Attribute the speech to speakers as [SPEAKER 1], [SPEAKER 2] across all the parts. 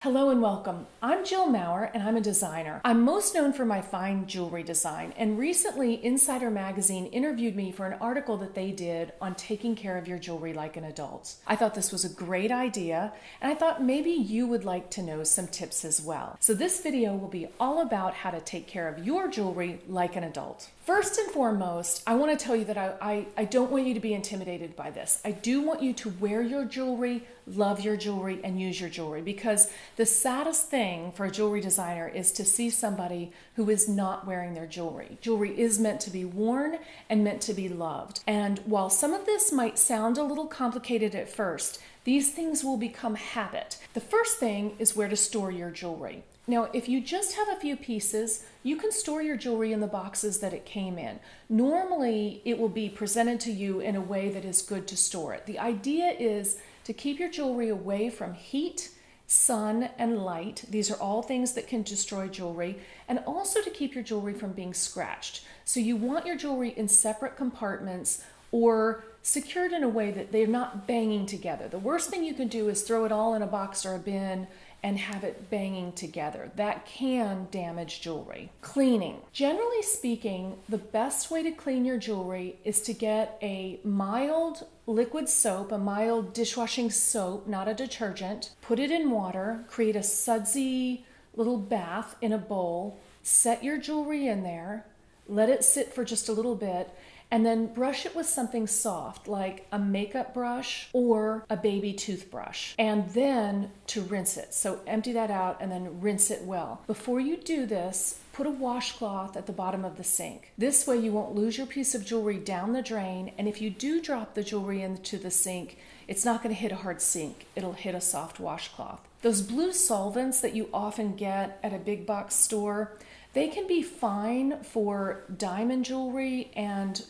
[SPEAKER 1] Hello and welcome. I'm Jill Maurer and I'm a designer. I'm most known for my fine jewelry design, and recently Insider Magazine interviewed me for an article that they did on taking care of your jewelry like an adult. I thought this was a great idea, and I thought maybe you would like to know some tips as well. So this video will be all about how to take care of your jewelry like an adult. First and foremost, I want to tell you that I don't want you to be intimidated by this. I do want you to wear your jewelry, love your jewelry, and use your jewelry, because the saddest thing for a jewelry designer is to see somebody who is not wearing their jewelry. Jewelry is meant to be worn and meant to be loved. And while some of this might sound a little complicated at first, these things will become habit. The first thing is where to store your jewelry. Now, if you just have a few pieces, you can store your jewelry in the boxes that it came in. Normally, it will be presented to you in a way that is good to store it. The idea is to keep your jewelry away from heat, sun, and light. These are all things that can destroy jewelry, and also to keep your jewelry from being scratched. So you want your jewelry in separate compartments or secured in a way that they're not banging together. The worst thing you can do is throw it all in a box or a bin and have it banging together. That can damage jewelry. Cleaning. Generally speaking, the best way to clean your jewelry is to get a mild liquid soap, a mild dishwashing soap, not a detergent. Put it in water, create a sudsy little bath in a bowl, set your jewelry in there, let it sit for just a little bit, and then brush it with something soft like a makeup brush or a baby toothbrush, and then to rinse it. So empty that out and then rinse it well. Before you do this, put a washcloth at the bottom of the sink. This way you won't lose your piece of jewelry down the drain, and if you do drop the jewelry into the sink, it's not going to hit a hard sink. It'll hit a soft washcloth. Those blue solvents that you often get at a big box store, they can be fine for diamond jewelry and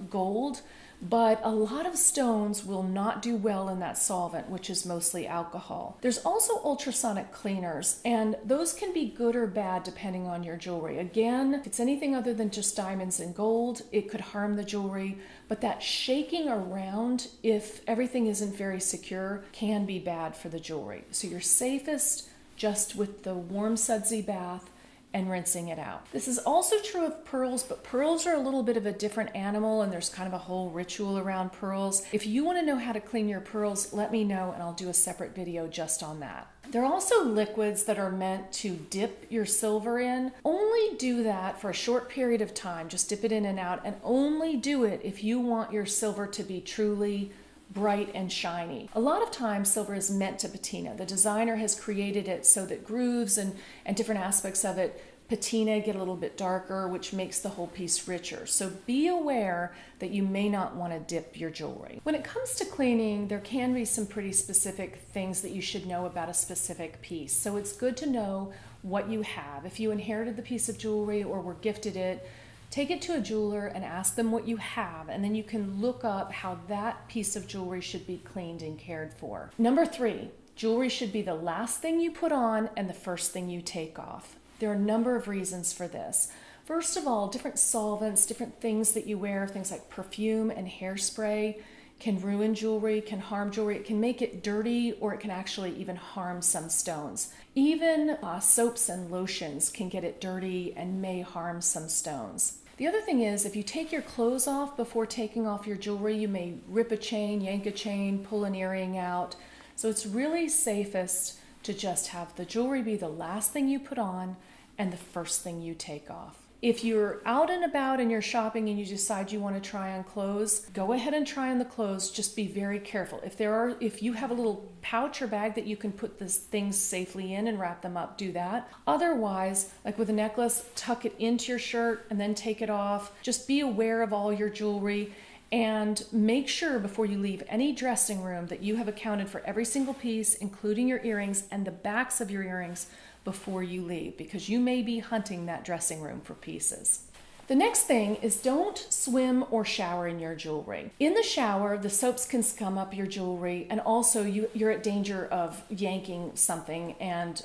[SPEAKER 1] gold, but a lot of stones will not do well in that solvent, which is mostly alcohol. There's also ultrasonic cleaners, and those can be good or bad depending on your jewelry. Again, if it's anything other than just diamonds and gold, it could harm the jewelry, but that shaking around, if everything isn't very secure, can be bad for the jewelry. So you're safest just with the warm sudsy bath and rinsing it out. This is also true of pearls, but pearls are a little bit of a different animal, and there's kind of a whole ritual around pearls. If you want to know how to clean your pearls, let me know and I'll do a separate video just on that. There are also liquids that are meant to dip your silver in. Only do that for a short period of time. Just dip it in and out, and only do it if you want your silver to be truly bright and shiny. A lot of times silver is meant to patina. The designer has created it so that grooves and different aspects of it patina, get a little bit darker, which makes the whole piece richer. So be aware that you may not want to dip your jewelry. When it comes to cleaning, there can be some pretty specific things that you should know about a specific piece. So it's good to know what you have. If you inherited the piece of jewelry or were gifted it, take it to a jeweler and ask them what you have, and then you can look up how that piece of jewelry should be cleaned and cared for. Number 3, jewelry should be the last thing you put on and the first thing you take off. There are a number of reasons for this. First of all, different solvents, different things that you wear, things like perfume and hairspray, can ruin jewelry, can harm jewelry. It can make it dirty, or it can actually even harm some stones. Even soaps and lotions can get it dirty and may harm some stones. The other thing is, if you take your clothes off before taking off your jewelry, you may rip a chain, yank a chain, pull an earring out. So it's really safest to just have the jewelry be the last thing you put on and the first thing you take off. If you're out and about and you're shopping and you decide you want to try on clothes, go ahead and try on the clothes. Just be very careful. If you have a little pouch or bag that you can put these things safely in and wrap them up, do that. Otherwise, like with a necklace, tuck it into your shirt and then take it off. Just be aware of all your jewelry, and make sure before you leave any dressing room that you have accounted for every single piece, including your earrings and the backs of your earrings, before you leave, because you may be hunting that dressing room for pieces. The next thing is, don't swim or shower in your jewelry. In the shower, the soaps can scum up your jewelry, and also you're at danger of yanking something and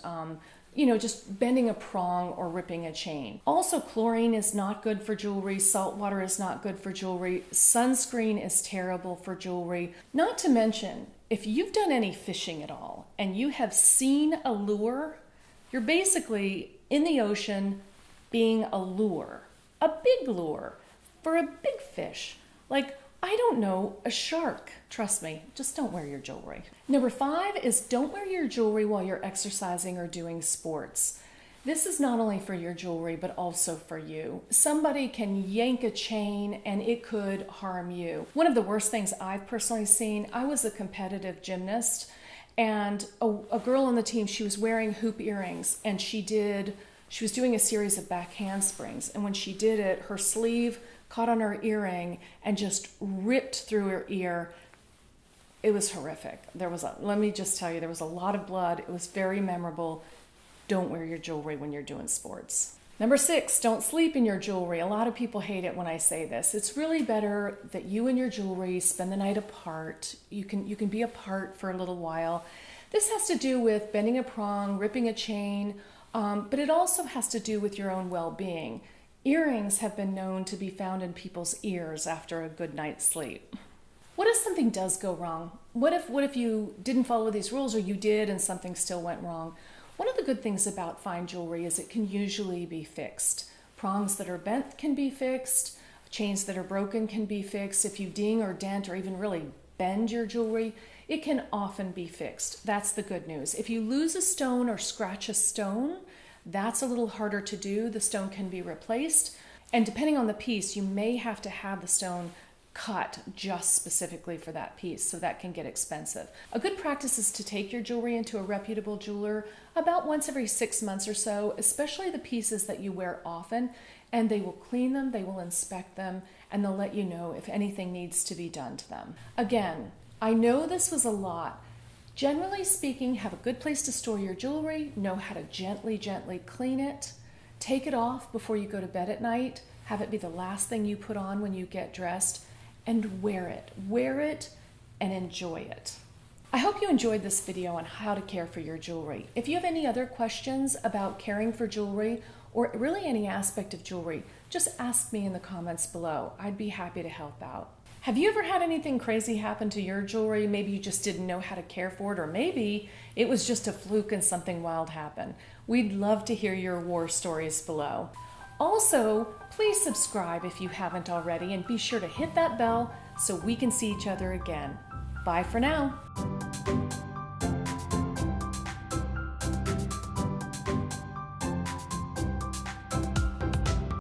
[SPEAKER 1] just bending a prong or ripping a chain. Also, chlorine is not good for jewelry. Salt water is not good for jewelry. Sunscreen is terrible for jewelry. Not to mention, if you've done any fishing at all and you have seen a lure, you're basically in the ocean being a lure, a big lure for a big fish. Like, I don't know, a shark. Trust me, just don't wear your jewelry. Number 5 is don't wear your jewelry while you're exercising or doing sports. This is not only for your jewelry, but also for you. Somebody can yank a chain and it could harm you. One of the worst things I've personally seen, I was a competitive gymnast, and a girl on the team, she was wearing hoop earrings, and she was doing a series of back handsprings. And when she did it, her sleeve caught on her earring and just ripped through her ear. It was horrific. Let me just tell you, there was a lot of blood. It was very memorable. Don't wear your jewelry when you're doing sports. Number 6, don't sleep in your jewelry. A lot of people hate it when I say this. It's really better that you and your jewelry spend the night apart. You can be apart for a little while. This has to do with bending a prong, ripping a chain, but it also has to do with your own well-being. Earrings have been known to be found in people's ears after a good night's sleep. What if something does go wrong? What if you didn't follow these rules, or you did and something still went wrong? One of the good things about fine jewelry is it can usually be fixed. Prongs that are bent can be fixed. Chains that are broken can be fixed. If you ding or dent or even really bend your jewelry, it can often be fixed. That's the good news. If you lose a stone or scratch a stone, that's a little harder to do. The stone can be replaced. And depending on the piece, you may have to have the stone cut just specifically for that piece, so that can get expensive. A good practice is to take your jewelry into a reputable jeweler about once every 6 months or so, especially the pieces that you wear often, and they will clean them, they will inspect them, and they'll let you know if anything needs to be done to them. Again, I know this was a lot. Generally speaking, have a good place to store your jewelry, know how to gently clean it, take it off before you go to bed at night, have it be the last thing you put on when you get dressed, and wear it. Wear it and enjoy it. I hope you enjoyed this video on how to care for your jewelry. If you have any other questions about caring for jewelry, or really any aspect of jewelry, just ask me in the comments below. I'd be happy to help out. Have you ever had anything crazy happen to your jewelry? Maybe you just didn't know how to care for it, or maybe it was just a fluke and something wild happened. We'd love to hear your war stories below. Also, please subscribe if you haven't already, and be sure to hit that bell so we can see each other again. Bye for now.